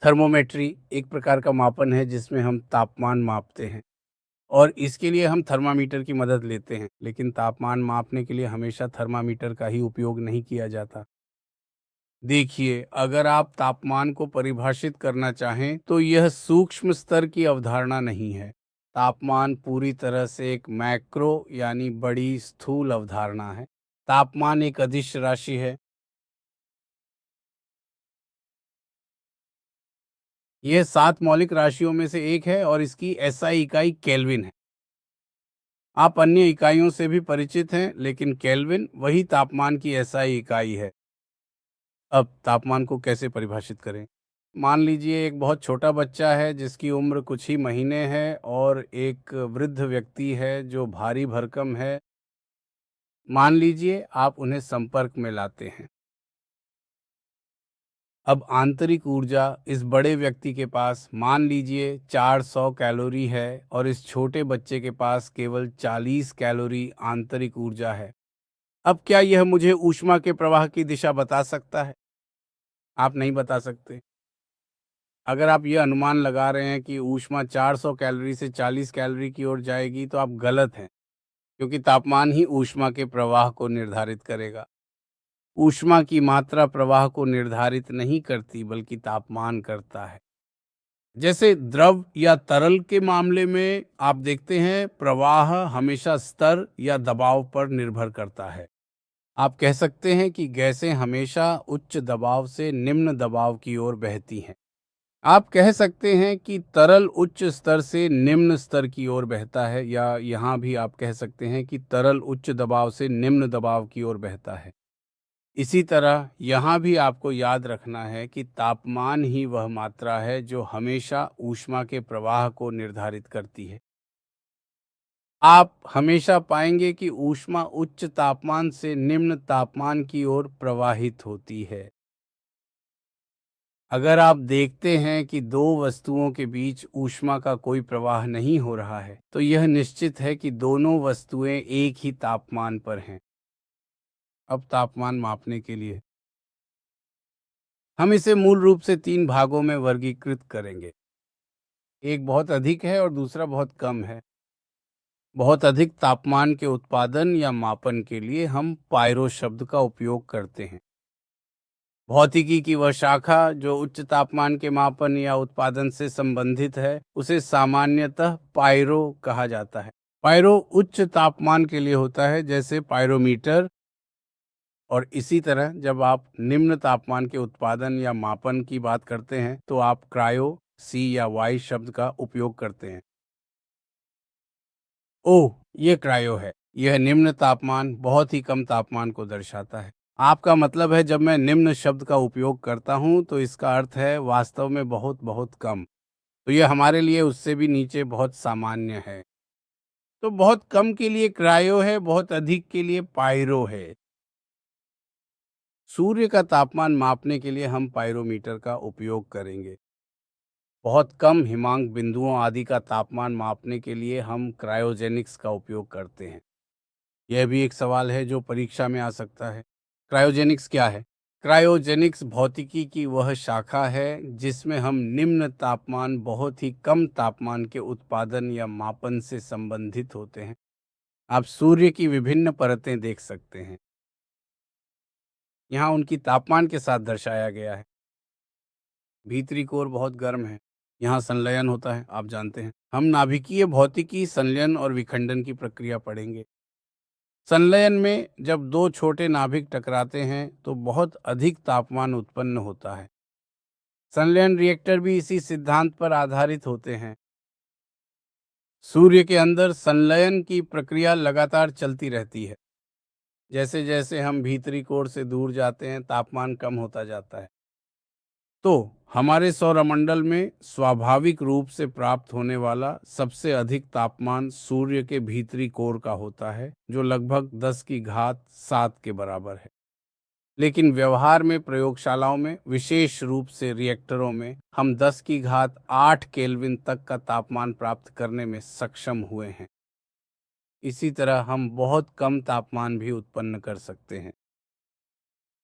Thermometry एक प्रकार का मापन है जिसमें हम तापमान मापते हैं और इसके लिए हम थर्मामीटर की मदद लेते हैं, लेकिन तापमान मापने के लिए हमेशा थर्मामीटर का ही उपयोग नहीं किया जाता। देखिए, अगर आप तापमान को परिभाषित करना चाहें तो यह सूक्ष्म स्तर की अवधारणा नहीं है। तापमान पूरी तरह से एक मैक्रो यानी बड़ी स्थूल अवधारणा है। तापमान एक अदिश राशि है। यह 7 मौलिक राशियों में से एक है और इसकी एसआई इकाई केल्विन है। आप अन्य इकाइयों से भी परिचित हैं, लेकिन केल्विन वही तापमान की एसआई इकाई है। अब तापमान को कैसे परिभाषित करें? मान लीजिए एक बहुत छोटा बच्चा है जिसकी उम्र कुछ ही महीने है और एक वृद्ध व्यक्ति है जो भारी भरकम है। मान लीजिए आप उन्हें संपर्क में लाते हैं। अब आंतरिक ऊर्जा इस बड़े व्यक्ति के पास मान लीजिए 400 कैलोरी है और इस छोटे बच्चे के पास केवल 40 कैलोरी आंतरिक ऊर्जा है। अब क्या यह मुझे ऊष्मा के प्रवाह की दिशा बता सकता है? आप नहीं बता सकते। अगर आप ये अनुमान लगा रहे हैं कि ऊष्मा 400 कैलोरी से 40 कैलोरी की ओर जाएगी तो आप गलत हैं, क्योंकि तापमान ही ऊष्मा के प्रवाह को निर्धारित करेगा। ऊष्मा की मात्रा प्रवाह को निर्धारित नहीं करती, बल्कि तापमान करता है। जैसे द्रव या तरल के मामले में आप देखते हैं प्रवाह हमेशा स्तर या दबाव पर निर्भर करता है। आप कह सकते हैं कि गैसें हमेशा उच्च दबाव से निम्न दबाव की ओर बहती हैं। आप कह सकते हैं कि तरल उच्च स्तर से निम्न स्तर की ओर बहता है, या यहाँ भी आप कह सकते हैं कि तरल उच्च दबाव से निम्न दबाव की ओर बहता है। इसी तरह यहाँ भी आपको याद रखना है कि तापमान ही वह मात्रा है जो हमेशा ऊष्मा के प्रवाह को निर्धारित करती है। आप हमेशा पाएंगे कि ऊष्मा उच्च तापमान से निम्न तापमान की ओर प्रवाहित होती है। अगर आप देखते हैं कि दो वस्तुओं के बीच ऊष्मा का कोई प्रवाह नहीं हो रहा है, तो यह निश्चित है कि दोनों वस्तुएं एक ही तापमान पर हैं। अब तापमान मापने के लिए हम इसे मूल रूप से 3 भागों में वर्गीकृत करेंगे। एक बहुत अधिक है और दूसरा बहुत कम है। बहुत अधिक तापमान के उत्पादन या मापन के लिए हम पायरो शब्द का उपयोग करते हैं। भौतिकी की वह शाखा जो उच्च तापमान के मापन या उत्पादन से संबंधित है, उसे सामान्यतः पायरो कहा जाता है। पायरो उच्च तापमान के लिए होता है, जैसे पायरोमीटर। और इसी तरह जब आप निम्न तापमान के उत्पादन या मापन की बात करते हैं तो आप क्रायो सी या वाई शब्द का उपयोग करते हैं। ओह, ये क्रायो है। यह निम्न तापमान बहुत ही कम तापमान को दर्शाता है। आपका मतलब है जब मैं निम्न शब्द का उपयोग करता हूं तो इसका अर्थ है वास्तव में बहुत बहुत कम। तो यह हमारे लिए उससे भी नीचे बहुत सामान्य है। तो बहुत कम के लिए क्रायो है, बहुत अधिक के लिए पायरो है। सूर्य का तापमान मापने के लिए हम पायरोमीटर का उपयोग करेंगे। बहुत कम हिमांक बिंदुओं आदि का तापमान मापने के लिए हम क्रायोजेनिक्स का उपयोग करते हैं। यह भी एक सवाल है जो परीक्षा में आ सकता है। क्रायोजेनिक्स क्या है? क्रायोजेनिक्स भौतिकी की वह शाखा है जिसमें हम निम्न तापमान बहुत ही कम तापमान के उत्पादन या मापन से संबंधित होते हैं। आप सूर्य की विभिन्न परतें देख सकते हैं। यहाँ उनकी तापमान के साथ दर्शाया गया है। भीतरी कोर बहुत गर्म है। यहाँ संलयन होता है, आप जानते हैं। हम नाभिकीय भौतिकी, संलयन और विखंडन की प्रक्रिया पढ़ेंगे। संलयन में जब दो छोटे नाभिक टकराते हैं तो बहुत अधिक तापमान उत्पन्न होता है। संलयन रिएक्टर भी इसी सिद्धांत पर आधारित होते हैं। सूर्य के अंदर संलयन की प्रक्रिया लगातार चलती रहती है। जैसे जैसे हम भीतरी कोर से दूर जाते हैं, तापमान कम होता जाता है। तो हमारे सौरमंडल में स्वाभाविक रूप से प्राप्त होने वाला सबसे अधिक तापमान सूर्य के भीतरी कोर का होता है, जो लगभग 10 की घात 7 के बराबर है। लेकिन व्यवहार में प्रयोगशालाओं में, विशेष रूप से रिएक्टरों में, हम 10 की घात 8 केल्विन तक का तापमान प्राप्त करने में सक्षम हुए हैं। इसी तरह हम बहुत कम तापमान भी उत्पन्न कर सकते हैं।